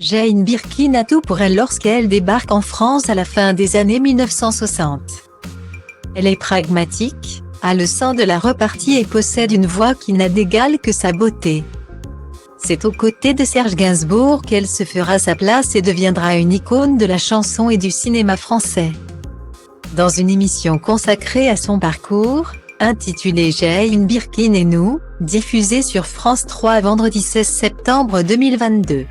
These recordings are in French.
Jane Birkin a tout pour elle lorsqu'elle débarque en France à la fin des années 1960. Elle est pragmatique, a le sens de la repartie et possède une voix qui n'a d'égal que sa beauté. C'est aux côtés de Serge Gainsbourg qu'elle se fera sa place et deviendra une icône de la chanson et du cinéma français. Dans une émission consacrée à son parcours, intitulée Jane Birkin et nous, diffusée sur France 3 vendredi 16 septembre 2022.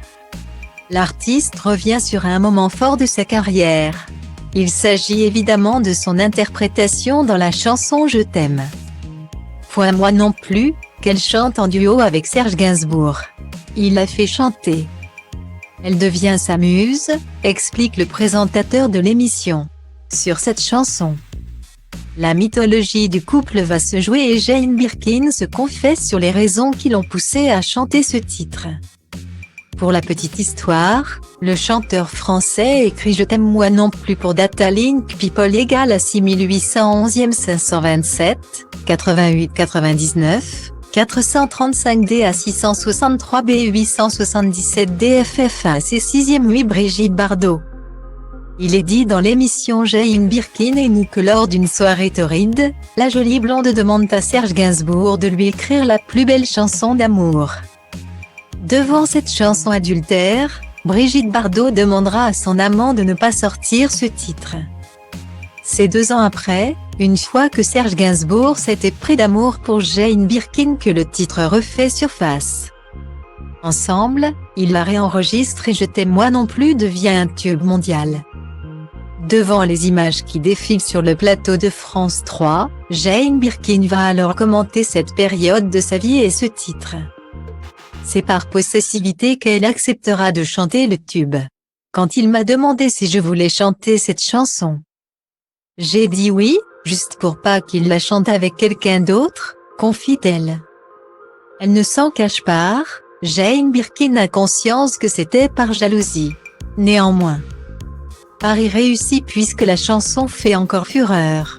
L'artiste revient sur un moment fort de sa carrière. Il s'agit évidemment de son interprétation dans la chanson Je t'aime. Point moi non plus, qu'elle chante en duo avec Serge Gainsbourg. Il la fait chanter. Elle devient sa muse, explique le présentateur de l'émission. Sur cette chanson, la mythologie du couple va se jouer et Jane Birkin se confesse sur les raisons qui l'ont poussée à chanter ce titre. Pour la petite histoire, le chanteur français écrit Je t'aime moi non plus pour Data Link People égale à 6811 527, 88 99, 435 D à 663 B 877 DFF à C 6e 8 Brigitte Bardot. Il est dit dans l'émission Jane Birkin et nous que lors d'une soirée torride, la jolie blonde demande à Serge Gainsbourg de lui écrire la plus belle chanson d'amour. Devant cette chanson adultère, Brigitte Bardot demandera à son amant de ne pas sortir ce titre. C'est 2 ans après, une fois que Serge Gainsbourg s'était pris d'amour pour Jane Birkin que le titre refait surface. Ensemble, ils la réenregistrent et Je t'aime moi non plus devient un tube mondial. Devant les images qui défilent sur le plateau de France 3, Jane Birkin va alors commenter cette période de sa vie et ce titre. C'est par possessivité qu'elle acceptera de chanter le tube. Quand il m'a demandé si je voulais chanter cette chanson, j'ai dit oui, juste pour pas qu'il la chante avec quelqu'un d'autre, confie-t-elle. Elle ne s'en cache pas, Jane Birkin a conscience que c'était par jalousie. Néanmoins, pari réussi puisque la chanson fait encore fureur.